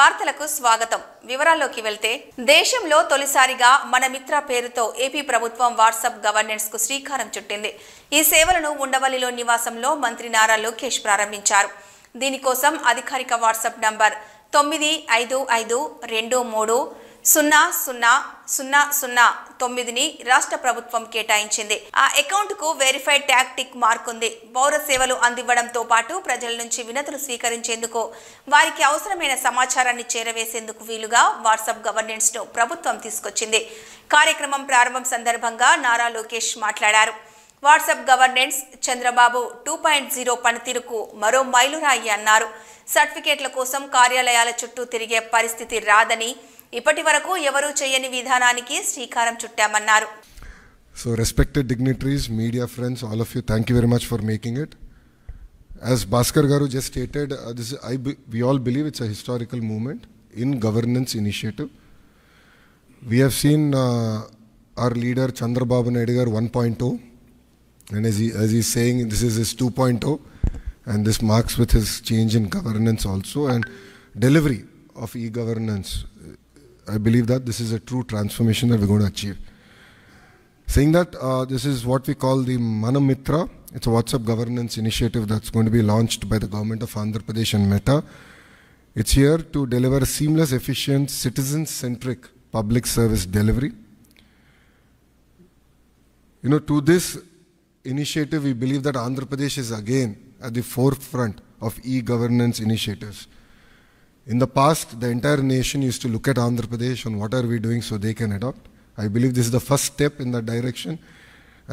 వార్తలకు స్వాగతం. వివరాల్లోకి వెళ్తే దేశంలో తొలిసారిగా మన మిత్ర పేరుతో ఏపీ ప్రభుత్వం వాట్సాప్ గవర్నెన్స్ కు శ్రీకారం చుట్టింది. ఈ సేవలను ఉండవల్లిలో నివాసంలో మంత్రి నారా లోకేష్ ప్రారంభించారు. దీనికోసం అధికారిక వాట్సాప్ నంబర్ 955223000009ని రాష్ట్ర ప్రభుత్వం కేటాయించింది. ఆ అకౌంట్ కు వెరిఫైడ్ ట్యాగ్ టిక్ మార్క్ ఉంది. పౌర సేవలు అందివ్వడంతో పాటు ప్రజల నుంచి వినతులు స్వీకరించేందుకు, వారికి అవసరమైన సమాచారాన్ని చేరవేసేందుకు వీలుగా వాట్సాప్ గవర్నెన్స్ ను ప్రభుత్వం తీసుకొచ్చింది. కార్యక్రమం ప్రారంభం సందర్భంగా నారా లోకేష్ మాట్లాడారు. వాట్సాప్ గవర్నెన్స్ చంద్రబాబు 2.0 పనితీరుకు మరో మైలురాయి అన్నారు. సర్టిఫికేట్ల కోసం కార్యాలయాల చుట్టూ తిరిగే పరిస్థితి రాదని, ఇప్పటి వరకు ఎవరూ చేయని విధానానికి శ్రీకారం చుట్టామన్నారు. So respected dignitaries, media friends, all of you, thank you very much for making it. As Bhaskar Garu just stated, we all believe it's a historical movement in governance initiative. We have seen our leader Chandrababu Naidu Garu 1.0, and as he's saying, this is his 2.0, and this marks with his change in governance also and delivery of e-governance. I believe that this is a true transformation that we're going to achieve. Saying that, this is what we call the Manamitra. It's a WhatsApp governance initiative that's going to be launched by the government of Andhra Pradesh and Meta. It's here to deliver a seamless, efficient, citizen-centric public service delivery. You know, to this initiative, we believe that Andhra Pradesh is again at the forefront of e-governance initiatives. In the past, the entire nation used to look at Andhra Pradesh on what are we doing so they can adopt. I believe this is the first step in that direction.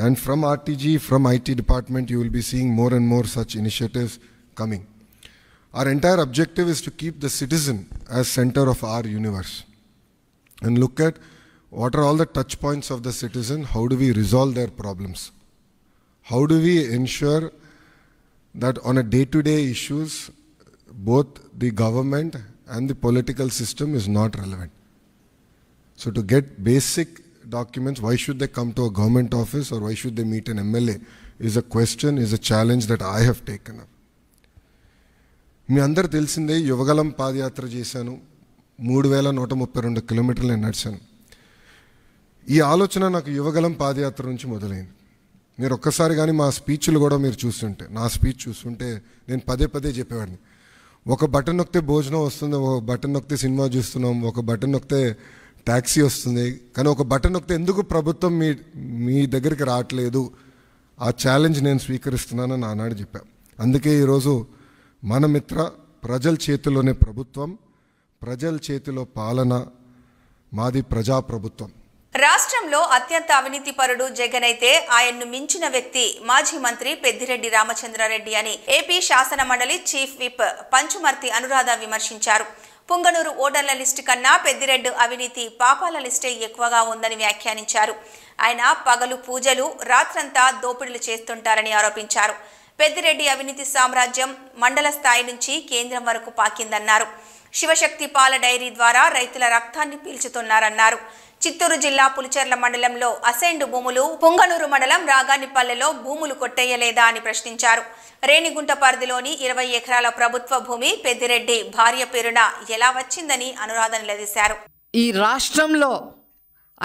And from RTG, from IT department, you will be seeing more and more such initiatives coming. Our entire objective is to keep the citizen as center of our universe and look at what are all the touch points of the citizen, how do we resolve their problems, how do we ensure that on a day-to-day issues, both the government and the political system is not relevant. So to get basic documents, why should they come to a government office or why should they meet an MLA is a question, is a challenge that I have taken up. మీ అందరు తెలిసిందే యువగలం పాదయాత్ర చేశాను, 3132 కిలోమీటర్లు నేను నడిచాను. ఈ ఆలోచన నాకు యువగలం పాదయాత్ర నుంచి మొదలైంది. మీరు ఒక్కసారి కానీ మా స్పీచ్లు కూడా మీరు చూస్తుంటే, నా స్పీచ్ చూస్తుంటే నేను పదే చెప్పేవాడిని. ఒక బటన్ నొక్కితే భోజనం వస్తుంది, ఒక బటన్ నొక్కితే సినిమా చూస్తున్నాం, ఒక బటన్ నొక్కితే ట్యాక్సీ వస్తుంది, కానీ ఒక బటన్ నొక్కితే ఎందుకు ప్రభుత్వం మీ దగ్గరికి రావట్లేదు, ఆ ఛాలెంజ్ నేను స్వీకరిస్తున్నానని ఆనాడు చెప్పా. అందుకే ఈరోజు మన మిత్ర, ప్రజల చేతిలోనే ప్రభుత్వం, ప్రజల చేతిలో పాలన, మాది ప్రజాప్రభుత్వం. రాష్ట్రంలో అత్యంత అవినీతిపరుడు జగన్ అయితే ఆయన్ను మించిన వ్యక్తి మాజీ మంత్రి పెద్దిరెడ్డి రామచంద్రారెడ్డి అని ఏపీ శాసన మండలి చీఫ్ విప్ పంచుమర్తి అనురాధ విమర్శించారు. పుంగనూరు ఓటర్ల లిస్టు కన్నా పెద్దిరెడ్డి అవినీతి పాపాల లిస్టే ఎక్కువగా ఉందని వ్యాఖ్యానించారు. ఆయన పగలు పూజలు, రాత్రంతా దోపిడీలు చేస్తుంటారని ఆరోపించారు. పెద్దిరెడ్డి అవినీతి సామ్రాజ్యం మండల స్థాయి నుంచి కేంద్రం వరకు పాకిందన్నారు. శివశక్తి పాల డైరీ ద్వారా రైతుల రక్తాన్ని పీల్చుతున్నారన్నారు. చిత్తూరు జిల్లా పులిచెర్ల మండలంలో అసైన్డ్ భూములు, పుంగనూరు మండలం రాగానిపల్లెలో భూములు కొట్టేయలేదా అని ప్రశ్నించారు. రేణిగుంట పరిధిలోని 20 ఎకరాల ప్రభుత్వ భూమి పెద్దిరెడ్డి భార్య పేరున ఎలా వచ్చిందని అనురాధ నిలదీశారు. ఈ రాష్ట్రంలో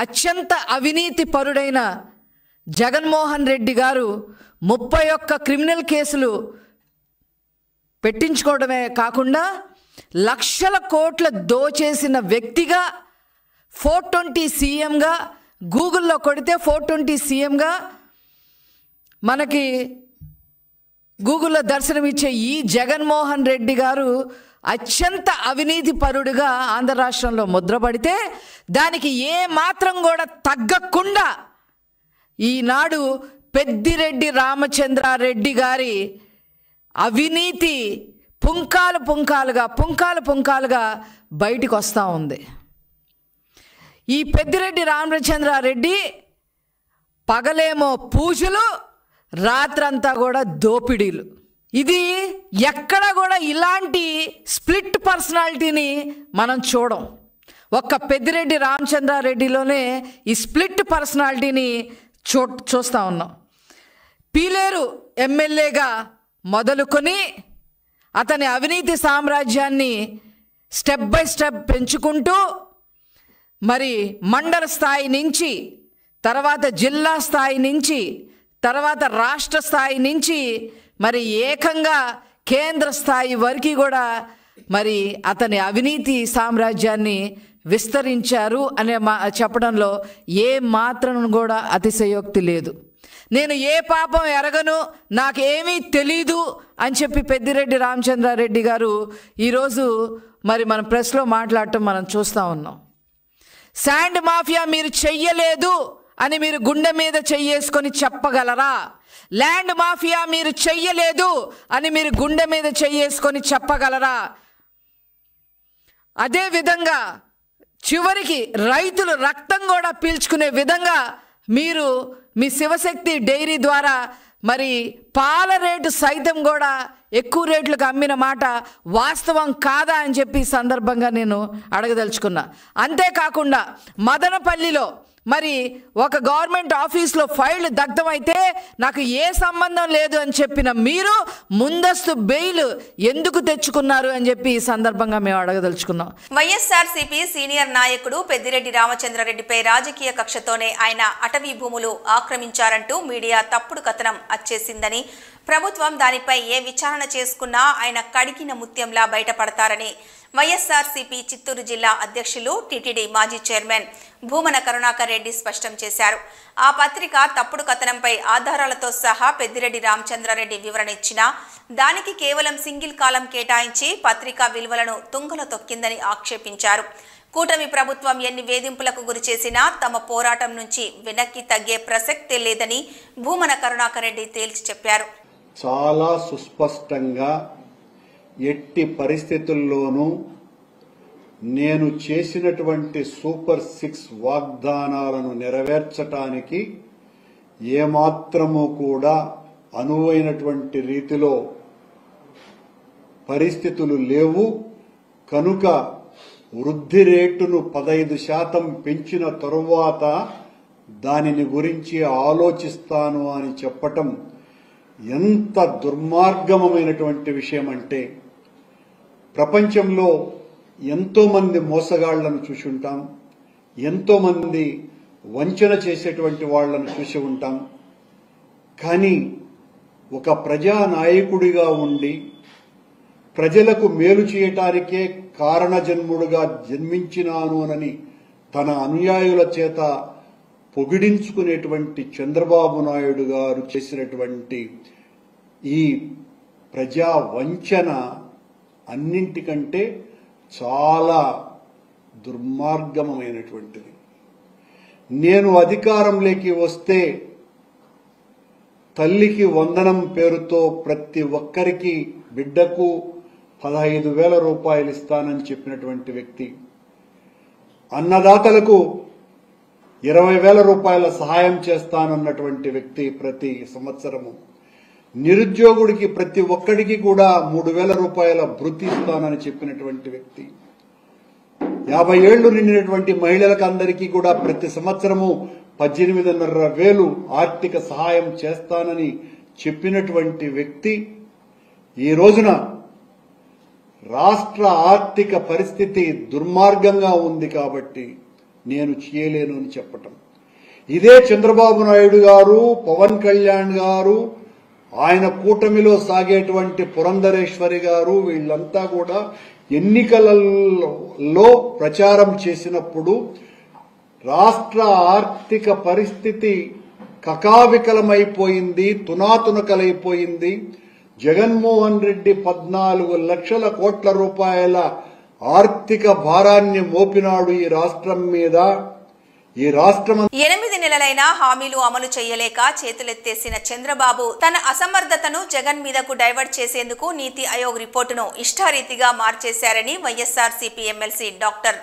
అత్యంత అవినీతి పరుడైన జగన్మోహన్ రెడ్డి గారు 31 క్రిమినల్ కేసులు పెట్టించుకోవడమే కాకుండా లక్షల కోట్ల దోచేసిన వ్యక్తిగా 420 సీఎంగా, గూగుల్లో కొడితే 420 సీఎంగా మనకి గూగుల్లో దర్శనమిచ్చే ఈ జగన్మోహన్ రెడ్డి గారు అత్యంత అవినీతి పరుడుగా ఆంధ్ర రాష్ట్రంలో ముద్రపడితే దానికి ఏ మాత్రం కూడా తగ్గకుండా ఈనాడు పెద్దిరెడ్డి రామచంద్రారెడ్డి గారి అవినీతి పుంకాలుగా బయటికి వస్తూ ఉంది. ఈ పెద్దిరెడ్డి రామచంద్రారెడ్డి పగలేమో పూజలు, రాత్రంతా కూడా దోపిడీలు. ఇది ఎక్కడ కూడా ఇలాంటి స్ప్లిట్ పర్సనాలిటీని మనం చూడం. ఒక్క పెద్దిరెడ్డి రామచంద్రారెడ్డిలోనే ఈ స్ప్లిట్ పర్సనాలిటీని చూస్తూ ఉన్నాం. పీలేరు ఎమ్మెల్యేగా మొదలుకొని అతని అవినీతి సామ్రాజ్యాన్ని స్టెప్ బై స్టెప్ పెంచుకుంటూ మరి మండల స్థాయి నుంచి, తర్వాత జిల్లా స్థాయి నుంచి, తర్వాత రాష్ట్ర స్థాయి నుంచి మరి ఏకంగా కేంద్ర స్థాయి వరకు కూడా మరి అతని అవినీతి సామ్రాజ్యాన్ని విస్తరించారు అనే చెప్పడంలో ఏ మాత్రం కూడా అతిశయోక్తి లేదు. నేను ఏ పాపం ఎరగను, నాకేమీ తెలీదు అని చెప్పి పెద్దిరెడ్డి రామచంద్రారెడ్డి గారు ఈరోజు మరి మన ప్రెస్లో మాట్లాడటం మనం చూస్తూ ఉన్నాం. శాండ్ మాఫియా మీరు చెయ్యలేదు అని మీరు గుండె మీద చెయ్యేసుకొని చెప్పగలరా? ల్యాండ్ మాఫియా మీరు చెయ్యలేదు అని మీరు గుండె మీద చెయ్యేసుకొని చెప్పగలరా? అదేవిధంగా చివరికి రైతులు రక్తం కూడా పీల్చుకునే విధంగా మీరు మీ శివశక్తి డైరీ ద్వారా మరి పాల రేటు సైతం కూడా ఎక్కువ రేట్లకు అమ్మిన మాట వాస్తవం కాదా అని చెప్పి ఈ సందర్భంగా నేను అడగదలుచుకున్నా. అంతేకాకుండా మదనపల్లిలో మరి ఒక గవర్నమెంట్ ఆఫీస్లో ఫైల్ దగ్ధమైతే నాకు ఏ సంబంధం లేదు అని చెప్పిన మీరు ముందస్తు బెయిల్ ఎందుకు తెచ్చుకున్నారు అని చెప్పి ఈ సందర్భంగా మేము అడగదలుచుకున్నాం. వైఎస్ఆర్సీపీ సీనియర్ నాయకుడు పెద్దిరెడ్డి రామచంద్రారెడ్డిపై రాజకీయ కక్షతోనే ఆయన అటవీ భూములు ఆక్రమించారంటూ మీడియా తప్పుడు కథనం అచ్చేసిందని, ప్రభుత్వం దానిపై ఏ విచారణ చేసుకున్నా ఆయన కడిగిన ముత్యంలా బయటపడతారని వైఎస్ఆర్సీపీ చిత్తూరు జిల్లా అధ్యక్షులు టీటీడీ మాజీ చైర్మన్ భూమన కరుణాకర్ రెడ్డి స్పష్టం చేశారు. ఆ పత్రిక తప్పుడు కథనంపై ఆధారాలతో సహా పెద్దిరెడ్డి రామచంద్రారెడ్డి వివరణ ఇచ్చినా దానికి కేవలం సింగిల్ కాలం కేటాయించి పత్రికా విలువలను తుంగలో తొక్కిందని ఆక్షేపించారు. కూటమి ప్రభుత్వం ఎన్ని వేధింపులకు గురి చేసినా తమ పోరాటం నుంచి వెనక్కి తగ్గే ప్రసక్తే లేదని భూమన కరుణాకర్ రెడ్డి తేల్చి చెప్పారు. చాలా సుస్పష్టంగా ఎట్టి పరిస్థితుల్లోనూ నేను చేసినటువంటి సూపర్ 6 వాగ్దానాలను నెరవేర్చటానికి ఏమాత్రమూ కూడా అనువైనటువంటి రీతిలో పరిస్థితులు లేవు. కనుక వృద్ధి రేటును 15% పెంచిన తరువాత దానిని గురించి ఆలోచిస్తాను అని చెప్పటం ఎంత దుర్మార్గమైనటువంటి విషయం అంటే, ప్రపంచంలో ఎంతో మంది మోసగాళ్లను చూసి ఉంటాం, ఎంతో మంది వంచన చేసేటువంటి వాళ్లను చూసి ఉంటాం. కానీ ఒక ప్రజానాయకుడిగా ఉండి ప్రజలకు మేలు చేయటానికే కారణజన్ముడుగా జన్మించినాను అని తన అనుయాయుల చేత పొగిడించుకునేటువంటి చంద్రబాబు నాయుడు గారు చేసినటువంటి ఈ ప్రజా వంచన అన్నింటికంటే చాలా దుర్మార్గమైనటువంటిది. నేను అధికారంలోకి వస్తే తల్లికి వందనం పేరుతో ప్రతి ఒక్కరికి బిడ్డకు 15,000 రూపాయలు ఇస్తానని చెప్పినటువంటి వ్యక్తి, అన్నదాతలకు 20,000 రూపాయల సహాయం చేస్తానన్నటువంటి వ్యక్తి, ప్రతి సంవత్సరము నిరుద్యోగుడికి ప్రతి ఒక్కడికి కూడా 3,000 రూపాయల భృతి ఇస్తానని చెప్పినటువంటి వ్యక్తి, 50 ఏళ్లు నిండినటువంటి మహిళలకు అందరికీ కూడా ప్రతి సంవత్సరము 18,500 ఆర్థిక సహాయం చేస్తానని చెప్పినటువంటి వ్యక్తి ఈ రోజున రాష్ట్ర ఆర్థిక పరిస్థితి దుర్మార్గంగా ఉంది కాబట్టి నేను చేయలేను అని చెప్పటం. ఇదే చంద్రబాబు నాయుడు గారు, పవన్ కళ్యాణ్ గారు, ఆయన కూటమిలో సాగేటువంటి పురంధరేశ్వరి గారు, వీళ్ళంతా కూడా ఎన్నికలలో ప్రచారం చేసినప్పుడు రాష్ట్ర ఆర్థిక పరిస్థితి కకావికలమైపోయింది, తునాతునకలైపోయింది. జగన్మోహన్ రెడ్డి 14 లక్షల కోట్ల రూపాయల ఆర్థిక భారాన్ని మోపినాడు ఈ రాష్ట్రం మీద. ఈ రాష్ట్రం 8 నెలలైనా హామీలు అమలు చేయలేక చేతులెత్తేసిన చంద్రబాబు తన అసమర్థతను జగన్ మీదకు డైవర్ట్ చేసేందుకు నీతి ఆయోగ్ రిపోర్టును ఇష్టారీతిగా మార్చేశారని వైఎస్ఆర్సీపీ ఎమ్మెల్సీ డాక్టర్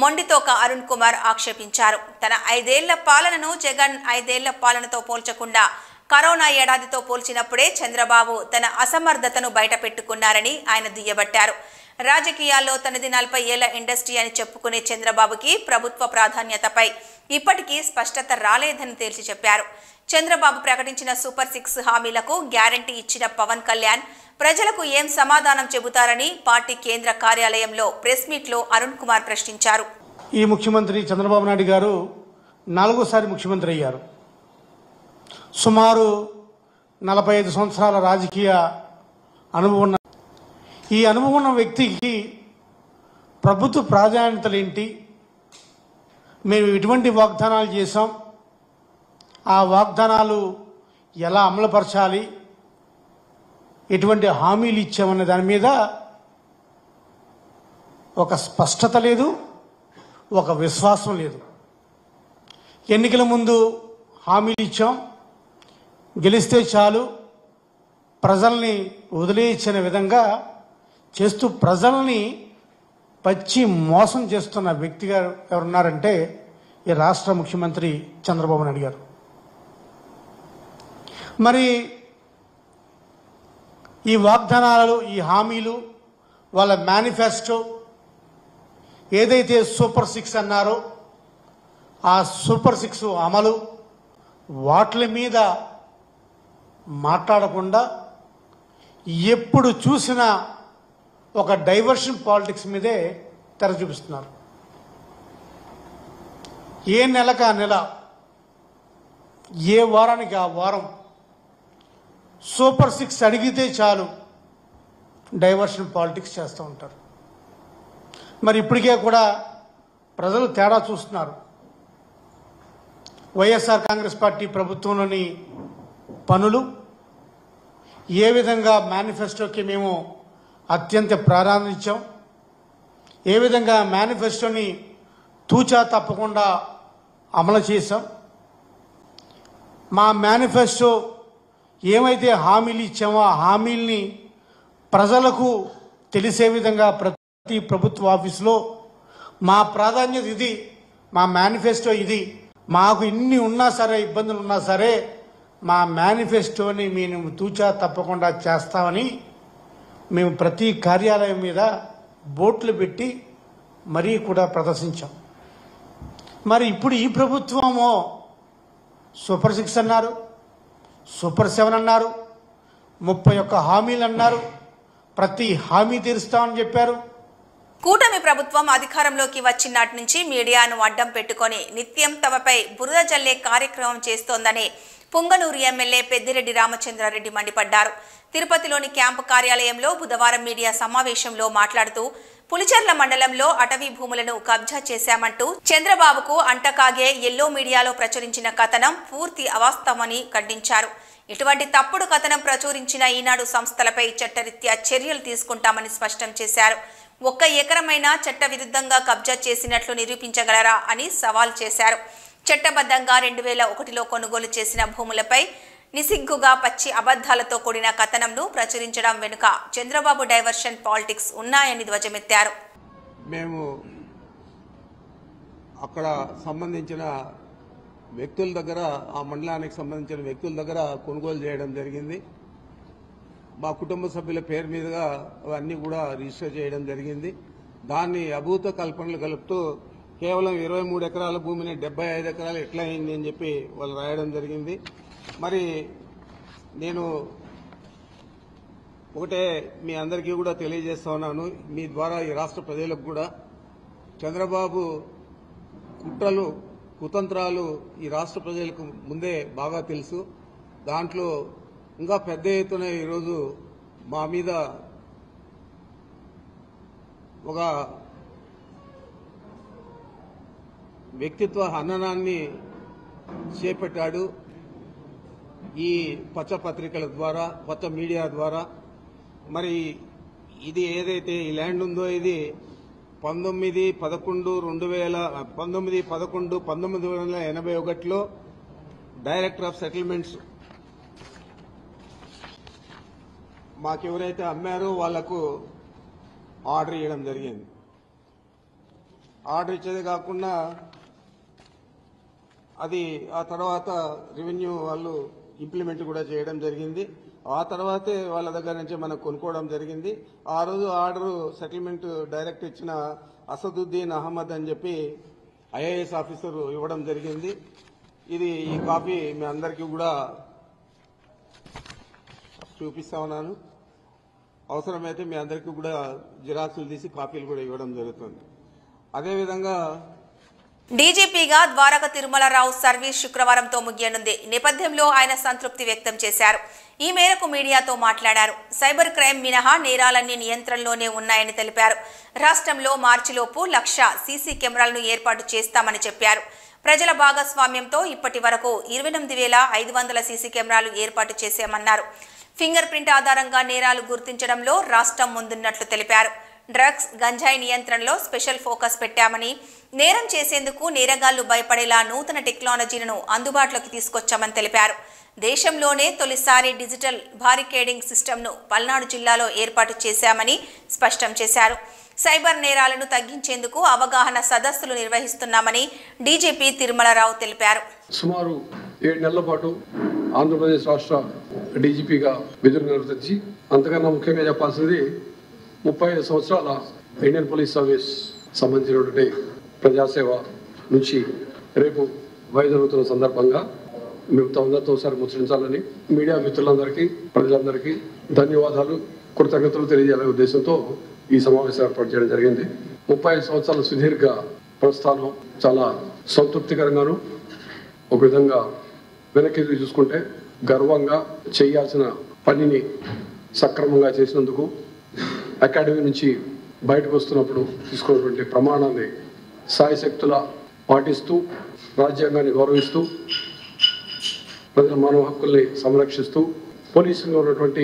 మొండితోక అరుణ్ కుమార్ ఆక్షేపించారు. తన 5 ఏళ్ల పాలనను జగన్ 5 ఏళ్ల పాలనతో పోల్చకుండా కరోనా ఏడాదితో పోల్చినప్పుడే చంద్రబాబు తన అసమర్థతను బయటపెట్టుకున్నారని ఆయన దుయ్యబట్టారు. రాజకీయాల్లో తనది 40 ఏళ్ల ఇండస్ట్రీ అని చెప్పుకునే చంద్రబాబుకి ప్రభుత్వ ప్రాధాన్యతపై ఇప్పటికీ స్పష్టత రాలేదని తేల్చి చెప్పారు. చంద్రబాబు ప్రకటించిన సూపర్ 6 హామీలకు గ్యారంటీ ఇచ్చిన పవన్ కళ్యాణ్ ప్రజలకు ఏం సమాధానం చెబుతారని పార్టీ కేంద్ర కార్యాలయంలో ప్రెస్ మీట్లో అరుణ్ కుమార్ ప్రశ్నించారు. ఈ ముఖ్యమంత్రి చంద్రబాబు నాయుడు గారు 4సారి ముఖ్యమంత్రి అయ్యారు. సుమారు 45 సంవత్సరాల రాజకీయ అనుభవం ఉన్న ఈ అనుభవం ఉన్న వ్యక్తికి ప్రభుత్వ ప్రాధాన్యతలు ఏంటి, మేము ఎటువంటి వాగ్దానాలు చేశాం, ఆ వాగ్దానాలు ఎలా అమలుపరచాలి, ఎటువంటి హామీలు ఇచ్చామనే దాని మీద ఒక స్పష్టత లేదు, ఒక విశ్వాసం లేదు. ఎన్నికల ముందు హామీలు ఇచ్చాం, గెలిస్తే చాలు, ప్రజల్ని వదిలేయించిన విధంగా చేస్తూ ప్రజల్ని పచ్చి మోసం చేస్తున్న వ్యక్తిగా ఎవరున్నారంటే ఈ రాష్ట్ర ముఖ్యమంత్రి చంద్రబాబు నాయుడు గారు. మరి ఈ వాగ్దానాలు, ఈ హామీలు, వాళ్ళ మేనిఫెస్టో ఏదైతే సూపర్ 6 అన్నారో ఆ సూపర్ 6 అమలు వాటి మీద మాట్లాడకుండా ఎప్పుడు చూసినా ఒక డైవర్షన్ పాలిటిక్స్ మీదే తెర చూపిస్తున్నారు. ఏ నెలకు ఆ నెల, ఏ వారానికి ఆ వారం సూపర్ 6 అడిగితే చాలు డైవర్షన్ పాలిటిక్స్ చేస్తూ ఉంటారు. మరి ఇప్పటికే కూడా ప్రజలు తేడా చూస్తున్నారు. వైఎస్ఆర్ కాంగ్రెస్ పార్టీ ప్రభుత్వంలోని పనులు ఏ విధంగా మేనిఫెస్టోకి మేము అత్యంత ప్రాధాన్యత ఇచ్చాం, ఏ విధంగా మేనిఫెస్టోని తూచా తప్పకుండా అమలు చేశాం. మా మేనిఫెస్టో ఏమైతే హామీలు ఇచ్చామో ఆ హామీల్ని ప్రజలకు తెలిసే విధంగా ప్రతి ప్రభుత్వ ఆఫీసులో మా ప్రాధాన్యత ఇది, మా మేనిఫెస్టో ఇది, మాకు ఇన్ని ఉన్నా సరే, ఇబ్బందులు ఉన్నా సరే మా మేనిఫెస్టోని మేము తూచా తప్పకుండా చేస్తామని మేము ప్రతి కార్యాలయం మీద బోర్డులు పెట్టి మరీ కూడా ప్రదర్శించాం. మరి ఇప్పుడు ఈ ప్రభుత్వమో సూపర్ 6 అన్నారు, సూపర్ 7 అన్నారు, 31 హామీలు అన్నారు, ప్రతి హామీ తీరుస్తామని చెప్పారు. కూటమి ప్రభుత్వం అధికారంలోకి వచ్చినాటి నుంచి మీడియాను అడ్డం పెట్టుకొని నిత్యం తమపై బురద జల్లే కార్యక్రమం చేస్తోందని పుంగనూరు ఎమ్మెల్యే పెద్దిరెడ్డి రామచంద్రారెడ్డి మండిపడ్డారు. తిరుపతిలోని క్యాంపు కార్యాలయంలో బుధవారం మీడియా సమావేశంలో మాట్లాడుతూ పులిచెర్ల మండలంలో అటవీ భూములను కబ్జా చేశామంటూ చంద్రబాబుకు అంటకాగే ఎల్లో మీడియాలో ప్రచురించిన కథనం పూర్తి అవాస్తవమని ఖండించారు. ఇటువంటి తప్పుడు కథనం ప్రచురించిన ఈనాడు సంస్థలపై చట్టరీత్యా చర్యలు తీసుకుంటామని స్పష్టం చేశారు. 1 ఎకరమైనా చట్ట విరుద్ధంగా కబ్జా చేసినట్లు నిరూపించగలరా అని సవాల్ చేశారు. చట్టబద్ధంగా 2001లో కొనుగోలు చేసిన భూములపై నిసిగ్గుగా పచ్చి అబద్ధాలతో కూడిన కథనంను ప్రచురించడం వెనుక చంద్రబాబు డైవర్షన్ పాలిటిక్స్ ఉన్నాయని ధ్వజమెత్తారు. మేము అక్కడ సంబంధించిన వ్యక్తుల దగ్గర, ఆ మండలానికి సంబంధించిన వ్యక్తుల దగ్గర కొనుగోలు చేయడం జరిగింది. మా కుటుంబ సభ్యుల పేరు మీదుగా అవన్నీ కూడా రిజిస్టర్ చేయడం జరిగింది. దాన్ని అభూత కల్పనలు కలుపుతూ కేవలం 23 ఎకరాల భూమిని 75 ఎకరాలు ఎట్లా అయింది అని చెప్పి వాళ్ళు రాయడం జరిగింది. మరి నేను ఒకటే మీ అందరికీ కూడా తెలియజేస్తా ఉన్నాను, మీ ద్వారా ఈ రాష్ట్ర ప్రజలకు కూడా చంద్రబాబు కుట్రలు, కుతంత్రాలు ఈ రాష్ట్ర ప్రజలకు ముందే బాగా తెలుసు. దాంట్లో ఇంకా పెద్ద ఎత్తున ఈరోజు మా మీద ఒక వ్యక్తిత్వ హననాన్ని చేపట్టాడు. ఈ పచ్చ పత్రికల ద్వారా, పచ్చ మీడియా ద్వారా. మరి ఇది ఏదైతే ఈ ల్యాండ్ ఉందో ఇది 19/11/1981లో డైరెక్టర్ ఆఫ్ సెటిల్మెంట్స్ మాకెవరైతే అమ్మారో వాళ్లకు ఆర్డర్ ఇవ్వడం జరిగింది. ఆర్డర్ ఇచ్చేది కాకుండా అది ఆ తర్వాత రెవెన్యూ వాళ్ళు ఇంప్లిమెంట్ కూడా చేయడం జరిగింది. ఆ తర్వాతే వాళ్ళ దగ్గర నుంచి మనం కొనుక్కోవడం జరిగింది. ఆ రోజు ఆర్డర్ సెటిల్మెంట్ డైరెక్ట్ ఇచ్చిన అసదుద్దీన్ అహ్మద్ అని చెప్పి ఐఏఎస్ ఆఫీసర్ ఇవ్వడం జరిగింది. ఈ కాపీ మీ అందరికీ కూడా చూపిస్తా ఉన్నాను. అవసరమైతే మీ అందరికీ కూడా జిరాక్సులు తీసి కాపీలు కూడా ఇవ్వడం జరుగుతుంది. అదేవిధంగా డీజీపీగా ద్వారక తిరుమలరావు సర్వీస్ శుక్రవారంతో ముగియనుంది. నేపథ్యంలో ఆయన సంతృప్తి వ్యక్తం చేశారు. ఈ మేరకు మీడియాతో మాట్లాడారు. సైబర్ క్రైమ్ మినహా నేరాలన్నీ నియంత్రణలోనే ఉన్నాయని తెలిపారు. రాష్ట్రంలో మార్చిలోపు 1,00,000 సీసీ కెమెరాలను ఏర్పాటు చేస్తామని చెప్పారు. ప్రజల భాగస్వామ్యంతో ఇప్పటి వరకు 28,500 సీసీ కెమెరాలు ఏర్పాటు చేశామన్నారు. ఫింగర్ ప్రింట్ ఆధారంగా నేరాలు గుర్తించడంలో రాష్ట్రం ముందున్నట్లు తెలిపారు. డ్రగ్స్, గంజాయి నియంత్రణలో స్పెషల్ ఫోకస్ పెట్టామని, నేరం చేసేందుకు నేరగాళ్లు భయపడేలా నూతన టెక్నాలజీలను అందుబాటులోకి తీసుకొచ్చామని తెలిపారు. దేశంలోనే తొలిసారి డిజిటల్ బారికేడింగ్ సిస్టమ్ను పల్నాడు జిల్లాలో ఏర్పాటు చేశామని స్పష్టం చేశారు. సైబర్ నేరాలను తగ్గించేందుకు అవగాహన సదస్సులు నిర్వహిస్తున్నామని డీజీపీ తిరుమలరావు తెలిపారు. సుమారు 7 నెలల పాటు ఆంధ్రప్రదేశ్ రాష్ట్ర డీజీపీగా విధులు నిర్వర్తించి, అంతకన్నా ముఖ్యంగా చెప్పాల్సింది 35 సంవత్సరాల ఇండియన్ పోలీస్ సర్వీస్ సంబంధించినటువంటి ప్రజాసేవ నుంచి రేపు వైదొలుగుతున్న సందర్భంగా మిగతా అందరితో ఒకసారి ముచ్చరించాలని మీడియా మిత్రులందరికీ, ప్రజలందరికీ ధన్యవాదాలు, కృతజ్ఞతలు తెలియజేయాలనే ఉద్దేశంతో ఈ సమావేశం ఏర్పాటు చేయడం జరిగింది. 35 సంవత్సరాల సుదీర్ఘ ప్రస్థానం చాలా సంతృప్తికరంగాను, ఒక విధంగా వెనక్కి చూసుకుంటే గర్వంగా చేయాల్సిన పనిని సక్రమంగా చేసినందుకు, అకాడమీ నుంచి బయటకు వస్తున్నప్పుడు తీసుకున్నటువంటి ప్రమాణాన్ని సాయశక్తులా పాటిస్తూ, రాజ్యాంగాన్ని గౌరవిస్తూ, ప్రజల మానవ హక్కుల్ని సంరక్షిస్తూ, పోలీసులో ఉన్నటువంటి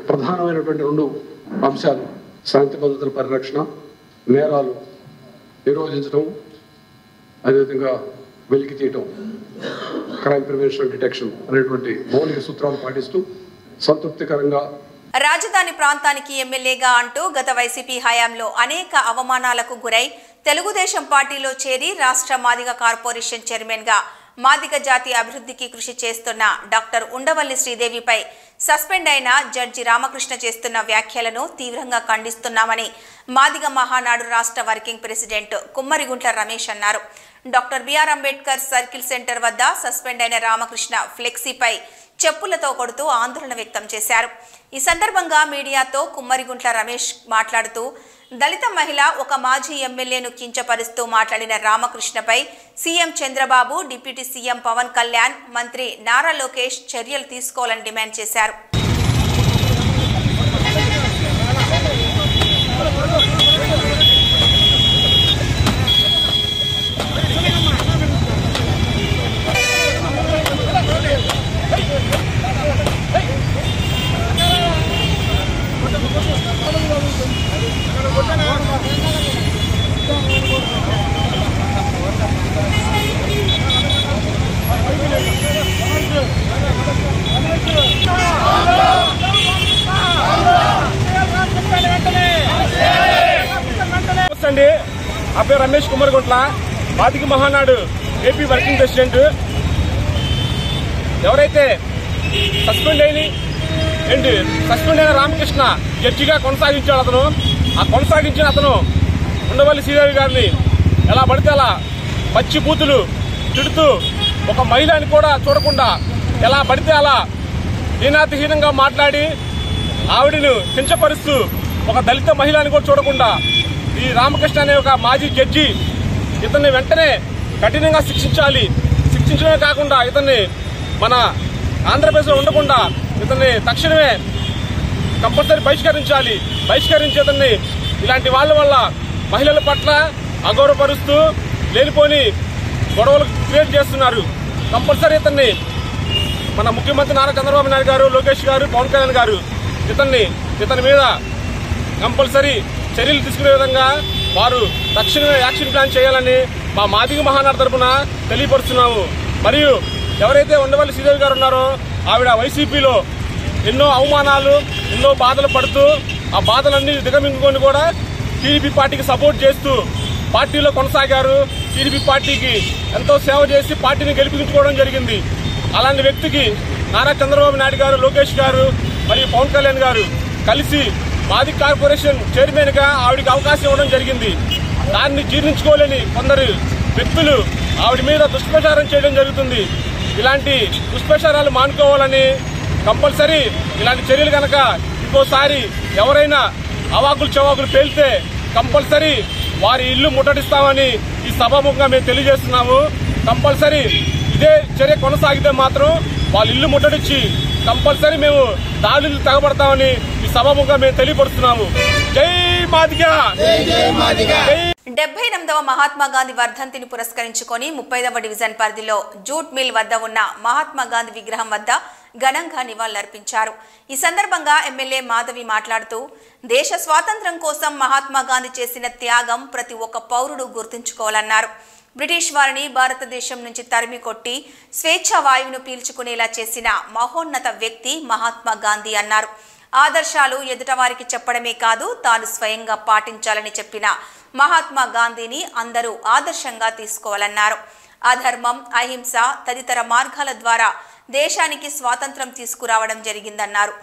ప్రధానమైనటువంటి 2 అంశాలు శాంతి భద్రతల పరిరక్షణ, నేరాలు నిరోధించడం, అదేవిధంగా వెలికి తీయటం, క్రైమ్ ప్రివెన్షన్ డిటెక్షన్ అనేటువంటి మౌలిక సూత్రాలు పాటిస్తూ సంతృప్తికరంగా రాజధాని ప్రాంతానికి ఎమ్మెల్యేగా అంటూ గత వైసీపీ హయాంలో అనేక అవమానాలకు గురై తెలుగుదేశం పార్టీలో చేరి రాష్ట్ర మాదిగ కార్పొరేషన్ చైర్మన్గా మాదిగ జాతి అభివృద్ధికి కృషి చేస్తున్న డాక్టర్ ఉండవల్లి శ్రీదేవిపై సస్పెండ్ అయిన జడ్జి రామకృష్ణ చేస్తున్న వ్యాఖ్యలను తీవ్రంగా ఖండిస్తున్నామని మాదిగ మహానాడు రాష్ట్ర వర్కింగ్ ప్రెసిడెంట్ కుమ్మరిగుంట్ల రమేష్ అన్నారు. Doctor BR Ambedkar circle centre వద్ద సస్పెండ్ అయిన రామకృష్ణ ఫ్లెక్సీపై చెప్పులతో కొడుతూ ఆందోళన వ్యక్తం చేశారు. ఈ సందర్భంగా మీడియాతో కుమ్మరిగుంట్ల రమేష్ మాట్లాడుతూ, దళిత మహిళ ఒక మాజీ ఎమ్మెల్యేను కించపరుస్తూ మాట్లాడిన రామకృష్ణపై CM Chandrababu, deputy CM Pawan Kalyan, మంత్రి నారా లోకేష్ చర్యలు తీసుకోవాలని డిమాండ్ చేశారు. ఆ పేరు Ramesh Kummariguntla, Madiga Mahanadu AP working president. ఎవరైతే సస్పెండ్ అయిన రామకృష్ణ జడ్జిగా కొనసాగించాడు, కొనసాగించిన అతను ఉండవల్లి శ్రీదేవి గారిని ఎలా పడితే అలా పచ్చి బూతులు తిడుతూ, ఒక మహిళని కూడా చూడకుండా ఎలా పడితే అలా హీనాతిహీనంగా మాట్లాడి ఆవిడను కించపరుస్తూ, ఒక దళిత మహిళని కూడా చూడకుండా ఈ రామకృష్ణ అనే ఒక మాజీ జడ్జి ఇతన్ని వెంటనే కఠినంగా శిక్షించాలి. శిక్షించడమే కాకుండా ఇతన్ని మన ఆంధ్రప్రదేశ్లో ఉండకుండా ఇతన్ని తక్షణమే కంపల్సరీ బహిష్కరించాలి. బహిష్కరించి ఇతన్ని ఇలాంటి వాళ్ళ వల్ల మహిళల పట్ల అగౌరవపరుస్తూ లేనిపోని గొడవలు క్రియేట్ చేస్తున్నారు. కంపల్సరీ ఇతన్ని మన ముఖ్యమంత్రి నారా చంద్రబాబు నాయుడు గారు, లోకేష్ గారు, పవన్ కళ్యాణ్ గారు ఇతని మీద కంపల్సరీ చర్యలు తీసుకునే విధంగా వారు తక్షణమే యాక్షన్ ప్లాన్ చేయాలని మా మాదిగ మహానాడు తరఫున తెలియపరుస్తున్నాము. మరియు ఎవరైతే ఉండవల్లి శ్రీదేవి గారు ఉన్నారో ఆవిడ వైసీపీలో ఎన్నో అవమానాలు, ఎన్నో బాధలు పడుతూ ఆ బాధలన్నీ దిగమింగుకొని కూడా టీడీపీ పార్టీకి సపోర్ట్ చేస్తూ పార్టీలో కొనసాగారు. టీడీపీ పార్టీకి ఎంతో సేవ చేసి పార్టీని గెలిపించుకోవడం జరిగింది. అలాంటి వ్యక్తికి నారా చంద్రబాబు నాయుడు గారు, లోకేష్ గారు మరియు పవన్ కళ్యాణ్ గారు కలిసి మాదిగ కార్పొరేషన్ చైర్మన్ గా ఆవిడికి అవకాశం ఇవ్వడం జరిగింది. దాన్ని జీర్ణించుకోలేని కొందరు వ్యక్తులు ఆవిడ మీద దుష్ప్రచారం చేయడం జరుగుతుంది. ఇలాంటి దుష్ప్రచారాలు మానుకోవాలని కంపల్సరీ ఇలాంటి చర్యలు కనుక ఇంకోసారి ఎవరైనా అవాకులు చవాకులు పేలితే కంపల్సరీ వారి ఇల్లు ముట్టడిస్తామని ఈ సభాముఖంగా మేము తెలియజేస్తున్నాము. కంపల్సరీ ఇదే చర్య కొనసాగితే మాత్రం వాళ్ళ ఇల్లు ముట్టడిచ్చి కంపల్సరీ మేము దాడులు తగబడతామని ఈ సభాముఖంగా మేము తెలియపరుస్తున్నాము. జై మాదిగా. 78వ మహాత్మా గాంధీ వర్ధంతిని పురస్కరించుకొని 30వ డివిజన్ పరిధిలో జూట్ మిల్ వద్ద ఉన్న మహాత్మా గాంధీ విగ్రహం వద్ద ఘనంగా నివాళులర్పించారు. ఈ సందర్భంగా ఎమ్మెల్యే మాధవి మాట్లాడుతూ దేశ స్వాతంత్ర్యం కోసం మహాత్మా గాంధీ చేసిన త్యాగం ప్రతి ఒక్క పౌరుడు గుర్తుంచుకోవాలన్నారు. బ్రిటిష్ వారిని భారతదేశం నుంచి తరిమి కొట్టి స్వేచ్ఛా వాయువును పీల్చుకునేలా చేసిన మహోన్నత వ్యక్తి మహాత్మా గాంధీ అన్నారు. ఆదర్శాలు ఎదుటవారికి చెప్పడమే కాదు తాను స్వయంగా పాటించాలని చెప్పిన మహాత్మా గాంధీని అందరూ ఆదర్శంగా తీసుకోవాలన్నారు. అధర్మం, అహింస తదితర మార్గాల ద్వారా దేశానికి స్వాతంత్ర్యం తీసుకురావడం జరిగిందన్నారు.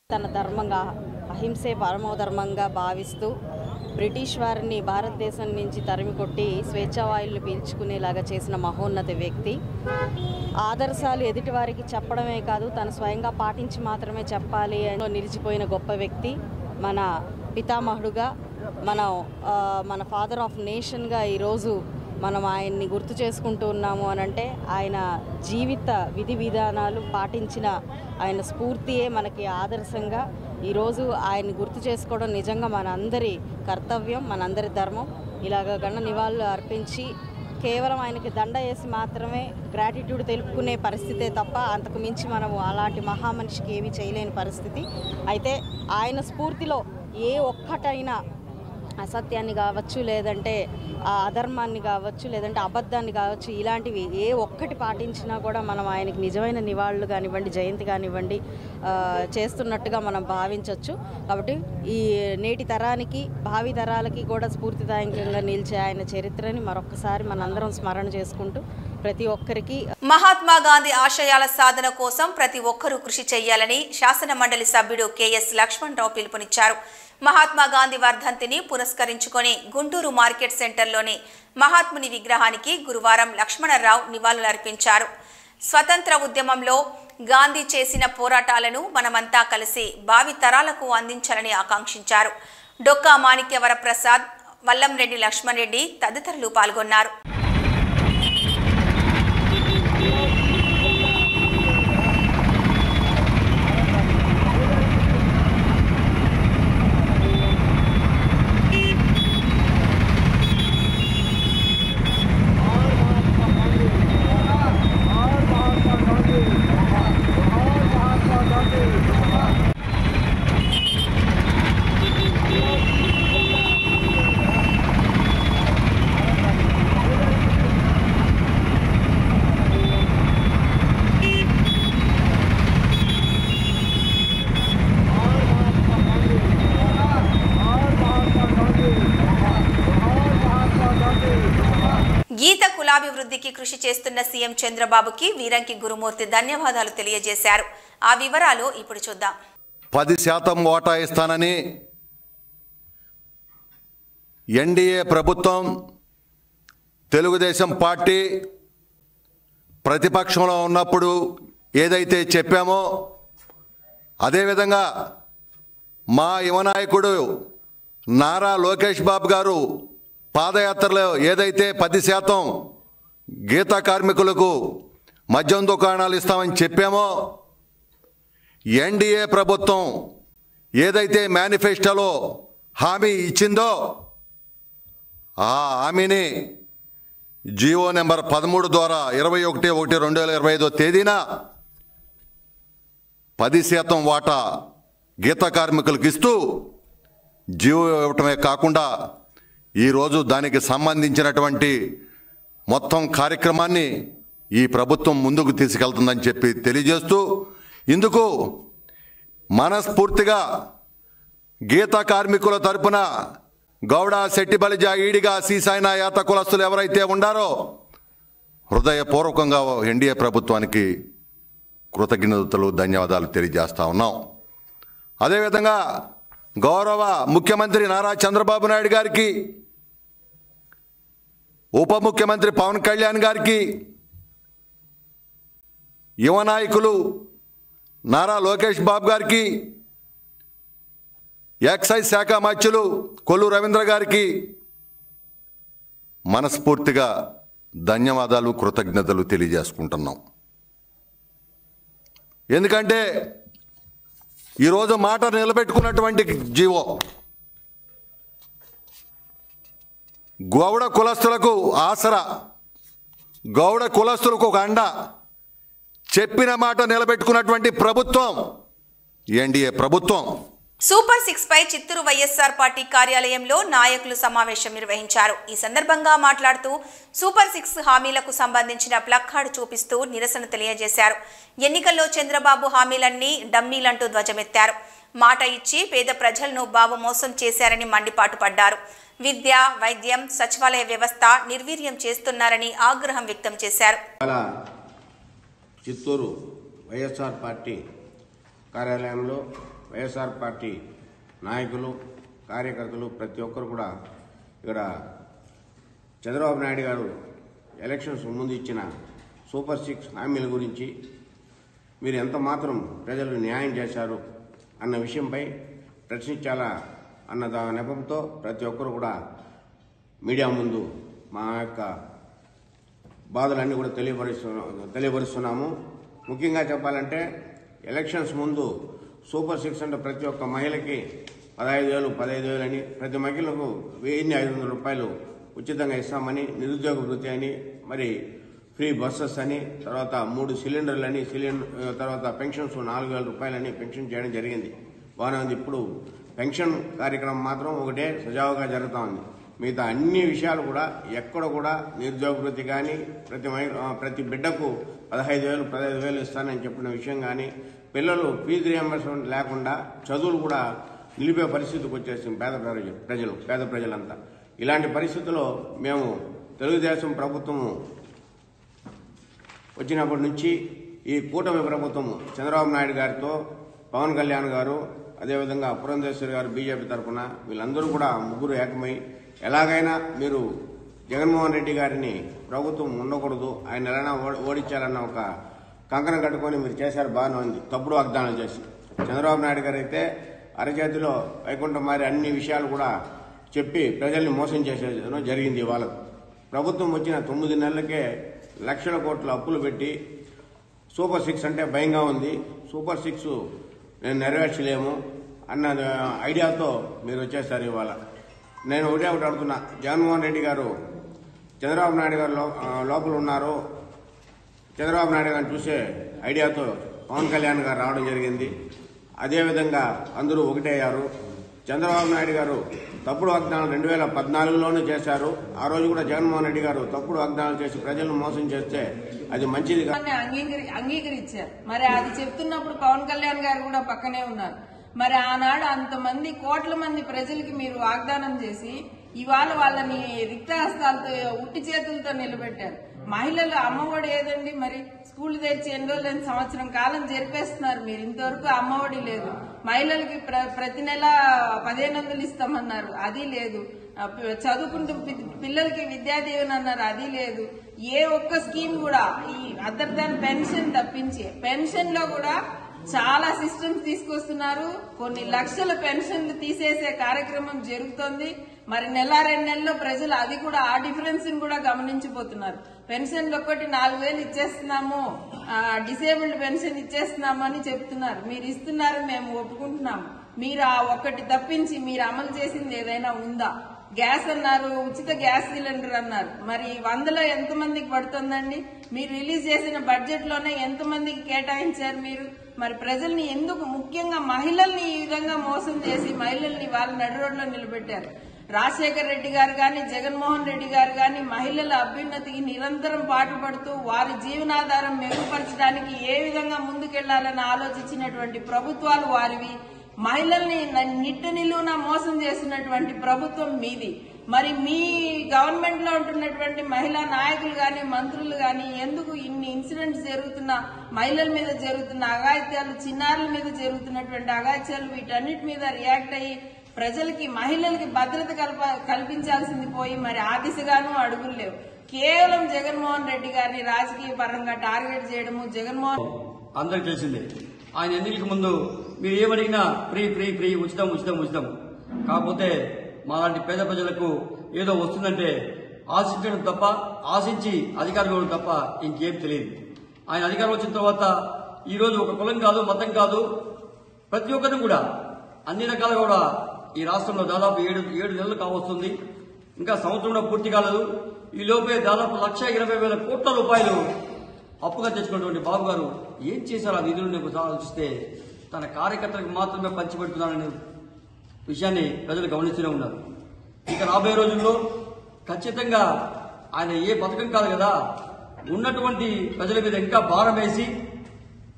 తన ధర్మంగా అహింసే పరమధర్మంగా భావిస్తూ బ్రిటిష్ వారిని భారతదేశం నుంచి తరిమి కొట్టి స్వేచ్ఛావాయువులు పీల్చుకునేలాగా చేసిన మహోన్నత వ్యక్తి. ఆదర్శాలు ఎదుటివారికి చెప్పడమే కాదు తను స్వయంగా పాటించి మాత్రమే చెప్పాలి అని నిలిచిపోయిన గొప్ప వ్యక్తి. మన పితామహుడుగా మన ఫాదర్ ఆఫ్ నేషన్గా ఈరోజు మనం ఆయన్ని గుర్తు చేసుకుంటూ ఉన్నాము అనంటే ఆయన జీవిత విధి విధానాలు పాటించిన ఆయన స్ఫూర్తియే మనకి ఆదర్శంగా. ఈరోజు ఆయన్ని గుర్తు చేసుకోవడం నిజంగా మనందరి కర్తవ్యం, మనందరి ధర్మం. ఇలాగ గణ నివాళులు అర్పించి కేవలం ఆయనకి దండ వేసి మాత్రమే గ్రాటిట్యూడ్ తెలుపుకునే పరిస్థితే తప్ప అంతకు మించి మనము అలాంటి మహామనిషికి ఏమీ చేయలేని పరిస్థితి. అయితే ఆయన స్ఫూర్తిలో ఏ ఒక్కటైనా అసత్యాన్ని కావచ్చు, లేదంటే అధర్మాన్ని కావచ్చు, లేదంటే అబద్ధాన్ని కావచ్చు, ఇలాంటివి ఏ ఒక్కటి పాటించినా కూడా మనం ఆయనకి నిజమైన నివాళులు కానివ్వండి, జయంతి కానివ్వండి చేస్తున్నట్టుగా మనం భావించవచ్చు. కాబట్టి ఈ నేటి తరానికి, భావి తరాలకి కూడా స్ఫూర్తిదాయకంగా నిలిచే ఆయన చరిత్రని మరొకసారి మనందరం స్మరణ చేసుకుంటూ ప్రతి ఒక్కరికి మహాత్మా గాంధీ ఆశయాల సాధన కోసం ప్రతి ఒక్కరూ కృషి చేయాలని శాసన మండలి సభ్యుడు కెఎస్ లక్ష్మణ్ రావు పిలుపునిచ్చారు. మహాత్మా గాంధీ వర్ధంతిని పురస్కరించుకొని గుంటూరు మార్కెట్ సెంటర్లోని మహాత్ముని విగ్రహానికి గురువారం లక్ష్మణరావు నివాళులర్పించారు. స్వతంత్ర ఉద్యమంలో గాంధీ చేసిన పోరాటాలను మనమంతా కలిసి భావి తరాలకు అందించాలని ఆకాంక్షించారు. డొక్కా మాణిక్యవర ప్రసాద్, వల్లంరెడ్డి లక్ష్మణ్ రెడ్డి తదితరులు పాల్గొన్నారు. గీత కులాభివృద్ధికి కృషి చేస్తున్న సీఎం చంద్రబాబుకి వీరంకి గురుమూర్తి ధన్యవాదాలు తెలియజేశారు. ఆ వివరాలు ఇప్పుడు చూద్దాం. 10% ఓటా ఇస్తానని ఎన్డీఏ ప్రభుత్వం, తెలుగుదేశం పార్టీ ప్రతిపక్షంలో ఉన్నప్పుడు ఏదైతే చెప్పామో అదేవిధంగా మా యువనాయకుడు నారా లోకేష్ బాబు గారు పాదయాత్రలో ఏదైతే 10% గీతా కార్మికులకు మద్యం దుకాణాలు ఇస్తామని చెప్పామో, ఎన్డీఏ ప్రభుత్వం ఏదైతే మేనిఫెస్టోలో హామీ ఇచ్చిందో ఆ హామీని జీవో నెంబర్ 13 ద్వారా 21/1/2025 తేదీన 10% వాటా గీత కార్మికులకు ఇస్తూ జీవో ఇవ్వటమే కాకుండా ఈరోజు దానికి సంబంధించినటువంటి మొత్తం కార్యక్రమాన్ని ఈ ప్రభుత్వం ముందుకు తీసుకెళ్తుందని చెప్పి తెలియజేస్తూ, ఇందుకు మనస్ఫూర్తిగా గీత కార్మికుల తరపున గౌడ, శెట్టిబలిజ, ఈడిగా, సీసాయిన, యాత కులస్తులు ఎవరైతే ఉండారో హృదయపూర్వకంగా ఎన్డీఏ ప్రభుత్వానికి కృతజ్ఞతలు, ధన్యవాదాలు తెలియజేస్తా ఉన్నాం. అదేవిధంగా గౌరవ ముఖ్యమంత్రి నారా చంద్రబాబు నాయుడు గారికి, ఉప ముఖ్యమంత్రి పవన్ కళ్యాణ్ గారికి, యువ నాయకులు నారా లోకేష్ బాబు గారికి, ఎక్సైజ్ శాఖ మంత్రులు కొల్లు రవీంద్ర గారికి మనస్ఫూర్తిగా ధన్యవాదాలు, కృతజ్ఞతలు తెలియజేసుకుంటున్నాం. ఎందుకంటే ఈరోజు మాట నిలబెట్టుకున్నటువంటి జీవో గౌడ కులస్తులకు ఆసరా, గౌడ కులస్తులకు ఒక అండ, చెప్పిన మాట నిలబెట్టుకున్నటువంటి ప్రభుత్వం ఎన్డీఏ ప్రభుత్వం. సూపర్ 6 పై చిత్తూరు వైఎస్ఆర్ పార్టీ కార్యాలయంలో నాయకులు సమావేశం నిర్వహించారు. ఈ సందర్భంగా మాట్లాడుతూ సూపర్ 6 హామీలకు సంబంధించిన ప్లక్కార్డు చూపిస్తూ నిరసన తెలియజేశారు. ఎన్నికల్లో చంద్రబాబు హామీలన్నీ డమ్మీలంటూ ధ్వజమెత్తారు. మాట ఇచ్చి పేద ప్రజలను బాబు మోసం చేశారని మండిపాటు పడ్డారు. విద్య, వైద్యం, సచివాలయ వ్యవస్థ నిర్వీర్యం చేస్తున్నారని ఆగ్రహం వ్యక్తం చేశారు. చిత్తూరు వైఎస్ఆర్ పార్టీ కార్యాలయంలో వైఎస్ఆర్ పార్టీ నాయకులు, కార్యకర్తలు ప్రతి ఒక్కరు కూడా ఇక్కడ చంద్రబాబు నాయుడు గారు ఎలక్షన్స్ ముందు ఇచ్చిన సూపర్ 6 హామీల గురించి మీరు ఎంత మాత్రం ప్రజలు న్యాయం చేశారు అన్న విషయంపై ప్రశ్నించాలా అన్న నెపంతో ప్రతి ఒక్కరు కూడా మీడియా ముందు మా యొక్క బాధలన్నీ కూడా తెలియపరుస్తున్నాము. ముఖ్యంగా చెప్పాలంటే ఎలక్షన్స్ ముందు సూపర్ 6 అంటే ప్రతి ఒక్క మహిళకి 15,000 అని, ప్రతి మహిళకు 1,500 రూపాయలు ఉచితంగా ఇస్తామని, నిరుద్యోగ వృత్తి అని, మరి ఫ్రీ బస్సెస్ అని, తర్వాత 3 సిలిండర్లని, తర్వాత పెన్షన్స్ 4,000 రూపాయలని పెన్షన్ చేయడం జరిగింది. బాగానే ఉంది. ఇప్పుడు పెన్షన్ కార్యక్రమం మాత్రం ఒకటే సజావుగా జరుగుతూ ఉంది. మిగతా అన్ని విషయాలు కూడా ఎక్కడ కూడా నిరుద్యోగ వృత్తి కానీ, ప్రతి బిడ్డకు 15,000 ఇస్తానని చెప్పిన విషయం కానీ, పిల్లలు ఫీజు రియంబర్స్మెంట్ లేకుండా చదువులు కూడా నిలిపే పరిస్థితికి వచ్చేసింది పేద ప్రజలంతా. ఇలాంటి పరిస్థితుల్లో మేము తెలుగుదేశం ప్రభుత్వము వచ్చినప్పటి నుంచి ఈ కూటమి ప్రభుత్వము చంద్రబాబు నాయుడు గారితో, పవన్ కళ్యాణ్ గారు, అదేవిధంగా పురంధేశ్వరి గారు బీజేపీ తరఫున వీళ్ళందరూ కూడా ముగ్గురు ఏకమై ఎలాగైనా మీరు జగన్మోహన్ రెడ్డి గారిని ప్రభుత్వం ఉండకూడదు, ఆయన ఎలా ఓడించాలన్న ఒక కంకణం కట్టుకొని మీరు చేశారు. బాగానే ఉంది. తప్పుడు వాగ్దానాలు చేసి చంద్రబాబు నాయుడు గారు అయితే అరచేతిలో వైకుంఠం మారి అన్ని విషయాలు కూడా చెప్పి ప్రజల్ని మోసం చేసేయడం జరిగింది. ఇవాళ ప్రభుత్వం వచ్చిన 9 నెలలకే లక్షల కోట్ల అప్పులు పెట్టి సూపర్ 6 అంటే భయంగా ఉంది, సూపర్ 6 నేను నెరవేర్చలేము అన్న ఐడియాతో మీరు వచ్చేసారు. ఇవాళ నేను ఒకటే అడుగుతున్నా, జగన్మోహన్ రెడ్డి గారు చంద్రబాబు నాయుడు గారు లోపల ఉన్నారు, చంద్రబాబు నాయుడు గారిని చూసే ఐడియాతో పవన్ కళ్యాణ్ గారు రావడం జరిగింది. అదేవిధంగా అందరూ ఒకటయ్యారు. చంద్రబాబు నాయుడు గారు తప్పుడు వాగ్దానాలు 2014లోనే చేశారు. ఆ రోజు కూడా జగన్మోహన్ రెడ్డి గారు తప్పుడు వాగ్దానాలు చేసి ప్రజలను మోసం చేస్తే అది మంచిది అంగీకరించారు. మరి అది చెప్తున్నప్పుడు పవన్ కళ్యాణ్ గారు కూడా పక్కనే ఉన్నారు. మరి ఆనాడు అంతమంది కోట్ల మంది ప్రజలకి మీరు వాగ్దానం చేసి ఇవాళ వాళ్ళని రిక్తహస్తాలతో, ఉట్టి చేతులతో నిలబెట్టారు. మహిళలు అమ్మఒడి ఏదండి? మరి స్కూల్ తెరిచి ఎన్ని రోజులైన సంవత్సరం కాలం జరిపేస్తున్నారు మీరు. ఇంతవరకు అమ్మఒడి లేదు. మహిళలకి ప్రతి నెల 1,500 ఇస్తామన్నారు, అది లేదు. చదువుకుంటూ పిల్లలకి విద్యా దీవెన అన్నారు, అది లేదు. ఏ ఒక్క స్కీమ్ కూడా ఈ అదర్ దాన్ పెన్షన్ తప్పించి, పెన్షన్ లో కూడా చాలా సిస్టమ్స్ తీసుకొస్తున్నారు. కొన్ని లక్షల పెన్షన్లు తీసేసే కార్యక్రమం జరుగుతోంది. మరి నెల 2 నెలల్లో ప్రజలు అది కూడా ఆ డిఫరెన్స్ కూడా గమనించిపోతున్నారు. పెన్షన్లు ఒక్కటి 4,000 ఇచ్చేస్తున్నాము, డిసేబుల్డ్ పెన్షన్ ఇచ్చేస్తున్నాము అని చెప్తున్నారు. మీరు ఇస్తున్నారు, మేము ఒప్పుకుంటున్నాము. మీరు ఆ ఒక్కటి తప్పించి మీరు అమలు చేసింది ఏదైనా ఉందా? గ్యాస్ అన్నారు, ఉచిత గ్యాస్ సిలిండర్ అన్నారు. మరి 100లో ఎంతమందికి పడుతుందండి? మీరు రిలీజ్ చేసిన బడ్జెట్ లోనే ఎంతమందికి కేటాయించారు? మీరు మరి ప్రజల్ని ఎందుకు, ముఖ్యంగా మహిళల్ని ఈ విధంగా మోసం చేసి మహిళల్ని వాళ్ళ నడి రోడ్లో నిలబెట్టారు? రాజశేఖర రెడ్డి గారు గాని, జగన్మోహన్ రెడ్డి గారు గాని మహిళల అభ్యున్నతికి నిరంతరం పాటుపడుతూ వారి జీవనాధారం మెరుగుపరచడానికి ఏ విధంగా ముందుకెళ్లాలని ఆలోచించినటువంటి ప్రభుత్వాలు వారివి. మహిళల్ని నిట్టు నిలువున మోసం చేసినటువంటి ప్రభుత్వం మీది. మరి మీ గవర్నమెంట్ లో ఉంటున్నటువంటి మహిళా నాయకులు గాని, మంత్రులు గాని ఎందుకు ఇన్ని ఇన్సిడెంట్స్ జరుగుతున్న, మహిళల మీద జరుగుతున్న అఘాయిత్యాలు, చిన్నారుల మీద జరుగుతున్నటువంటి అఘాయిత్యాలు, వీటన్నిటి మీద రియాక్ట్ అయ్యి ప్రజలకి, మహిళలకి భద్రత కల్పించాల్సింది పోయి మరి ఆ దిశగాను అడుగులు లేవు. కేవలం జగన్మోహన్ రెడ్డి గారిని రాజకీయ పరంగా టార్గెట్ చేయడము. జగన్మోహన్ అందరికి తెలిసిందే, ఆయన ఎన్నికలకు ముందు మీరు ఏమడిగినా ఫ్రీ ఫ్రీ ఫ్రీ, ఉచితం ఉచితం ఉచితం. కాకపోతే మాలాంటి పేద ప్రజలకు ఏదో వస్తుందంటే ఆశించడం తప్ప, ఆశించి అధికారం ఇవ్వడం తప్ప ఇంకేం తెలియదు. ఆయన అధికారం వచ్చిన తర్వాత ఈరోజు ఒక కులం కాదు, మతం కాదు, ప్రతి ఒక్కరిని కూడా అన్ని రకాలుగా కూడా ఈ రాష్ట్రంలో దాదాపు ఏడు నెలలు కావస్తుంది. ఇంకా సంవత్సరంలో పూర్తి కాలేదు. ఈ లోపే దాదాపు 1,20,000 కోట్ల రూపాయలు అప్పుగా తెచ్చుకున్నటువంటి బాబు గారు ఏం చేశారు ఆ నిధులను ఆలోచిస్తే తన కార్యకర్తలకు మాత్రమే పంచిపెడుతున్నారనే విషయాన్ని ప్రజలు గమనిస్తూనే ఉన్నారు. ఇక రాబోయే రోజుల్లో ఖచ్చితంగా ఆయన ఏ పథకం కాదు కదా, ఉన్నటువంటి ప్రజల మీద ఇంకా భారం వేసి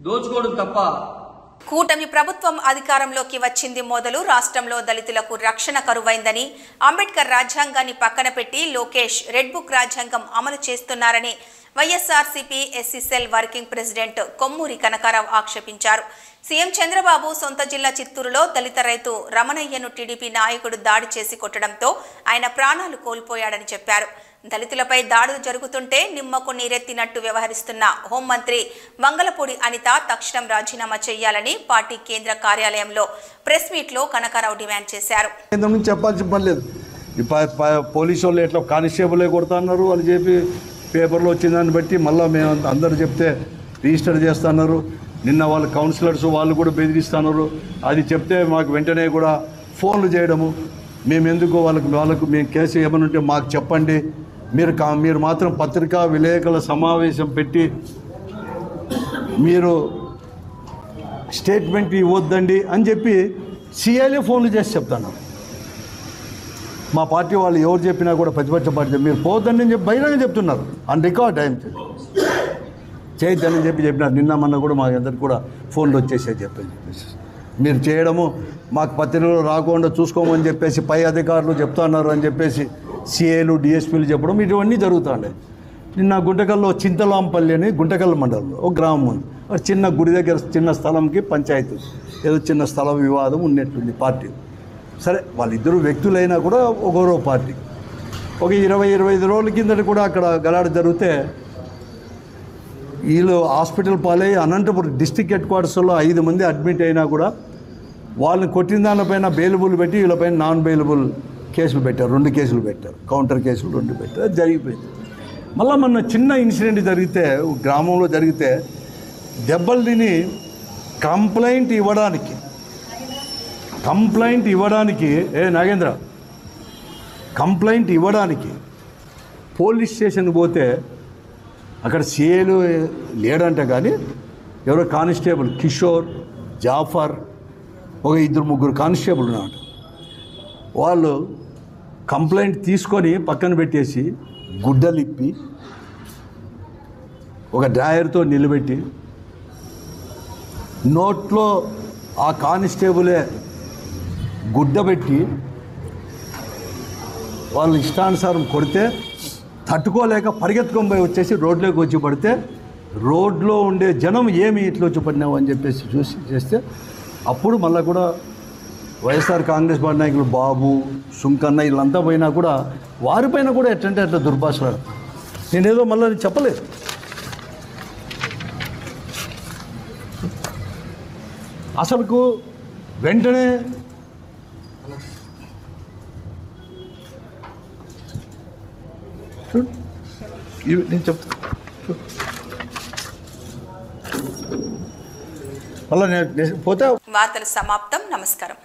దోచుకోవడం తప్ప. కూటమి ప్రభుత్వం అధికారంలోకి వచ్చింది మొదలు రాష్ట్రంలో దళితులకు రక్షణ కరువైందని, అంబేద్కర్ రాజ్యాంగాన్ని పక్కన పెట్టి లోకేష్ రెడ్ బుక్ రాజ్యాంగం అమలు చేస్తున్నారని YSRCP SC cell working president Kommuri Kanakarao ఆక్షేపించారు. సీఎం చంద్రబాబు సొంత జిల్లా చిత్తూరులో దళిత రైతు రమణయ్యను టీడీపీ నాయకుడు దాడి చేసి కొట్టడంతో ఆయన ప్రాణాలు కోల్పోయాడని చెప్పారు. దళితులపై దాడులు జరుగుతుంటే నిమ్మకు నీరెత్తినట్టు వ్యవహరిస్తున్న హోంమంత్రి మంగళపూడి అనిత తక్షణం రాజీనామా చేయాలని పార్టీ కేంద్ర కార్యాలయంలో ప్రెస్ మీట్లో కనకారావు డిమాండ్ చేశారు. చెప్పాల్సిన పని లేదు. పోలీసు వాళ్ళు ఎట్లా కానిస్టేబులే కొడుతున్నారు అని చెప్పి పేపర్లో వచ్చిందాన్ని బట్టి మళ్ళీ మేము అందరు చెప్తే రిజిస్టర్ చేస్తున్నారు. నిన్న వాళ్ళు కౌన్సిలర్స్ వాళ్ళు కూడా బెదిరిస్తున్నారు. అది చెప్తే మాకు వెంటనే కూడా ఫోన్లు చేయడము, మేము ఎందుకు వాళ్ళకు మేము కేసు ఏమైనా ఉంటే మాకు చెప్పండి, మీరు మాత్రం పత్రికా విలేకరుల సమావేశం పెట్టి మీరు స్టేట్మెంట్ ఇవ్వద్దండి అని చెప్పి సీఐలే ఫోన్లు చేసి చెప్తాను. మా పార్టీ వాళ్ళు ఎవరు చెప్పినా కూడా ప్రతిపక్ష పార్టీ మీరు పోద్దని చెప్పి బహిరంగ చెప్తున్నారు. ఆన్ రికార్డ్ ఆయన చేయొద్దని చెప్పినారు. నిన్న మొన్న కూడా మా అందరికి కూడా ఫోన్లు వచ్చేసాయి చెప్పేసి మీరు చేయడము, మాకు పత్రికలు రాకుండా చూసుకోమని చెప్పేసి పై అధికారులు చెప్తున్నారు అని చెప్పేసి సిఏలు డిఎస్పీలు చెప్పడం ఇవన్నీ జరుగుతుండే. నిన్న గుంటకల్లో చింతలాంపల్లి అని గుంటకల్ మండలంలో ఒక గ్రామం ఉంది. చిన్న గుడి దగ్గర చిన్న స్థలంకి పంచాయతీ ఏదో చిన్న స్థల వివాదం ఉన్నట్టుంది పార్టీ. సరే వాళ్ళిద్దరు వ్యక్తులైనా కూడా ఒకరో పార్టీ. ఒక 20-25 రోజుల కిందట కూడా అక్కడ గలాడ జరిగితే వీళ్ళు హాస్పిటల్ పాలై అనంతపురం డిస్టిక్ హెడ్ క్వార్టర్స్లో 5 మంది అడ్మిట్ అయినా కూడా వాళ్ళని కొట్టిన దానిపైన బెయిలబుల్ పెట్టి వీళ్ళపైన నాన్ బెయిలబుల్ కేసులు పెట్టారు. 2 కేసులు పెట్టారు, కౌంటర్ కేసులు 2 పెట్టారు. అది జరిగిపోయింది. మళ్ళీ మొన్న చిన్న ఇన్సిడెంట్ జరిగితే గ్రామంలో జరిగితే దెబ్బలు తిని కంప్లైంట్ ఇవ్వడానికి నాగేంద్ర కంప్లైంట్ ఇవ్వడానికి పోలీస్ స్టేషన్కి పోతే అక్కడ సిఐలు లేడంట, కానీ ఎవరో కానిస్టేబుల్ కిషోర్, జాఫర్, ఒక 2-3 కానిస్టేబుల్ ఉన్నాడు. వాళ్ళు కంప్లైంట్ తీసుకొని పక్కన పెట్టేసి గుడ్డలిప్పి ఒక డ్రాయర్తో నిలబెట్టి నోట్లో ఆ కానిస్టేబులే గుడ్డ పెట్టి వాళ్ళు ఇష్టానుసారం కొడితే తట్టుకోలేక పరిగెత్తుకొని పోయి వచ్చేసి రోడ్లోకి వచ్చి పడితే రోడ్లో ఉండే జనం ఏమి ఇట్లా వచ్చి పడినావు అని చెప్పేసి చూసి చేస్తే అప్పుడు మళ్ళీ కూడా వైఎస్ఆర్ కాంగ్రెస్ పార్టీ నాయకులు బాబు, సుంకన్న వీళ్ళంతా పోయినా కూడా వారిపైన కూడా ఎట్లంటే అట్లా దుర్భాషలాడు. నేనేదో మళ్ళీ చెప్పలేదు. అసలుకు వెంటనే నేను చెప్తా మళ్ళీ పోతే. వార్తలు సమాప్తం. నమస్కారం.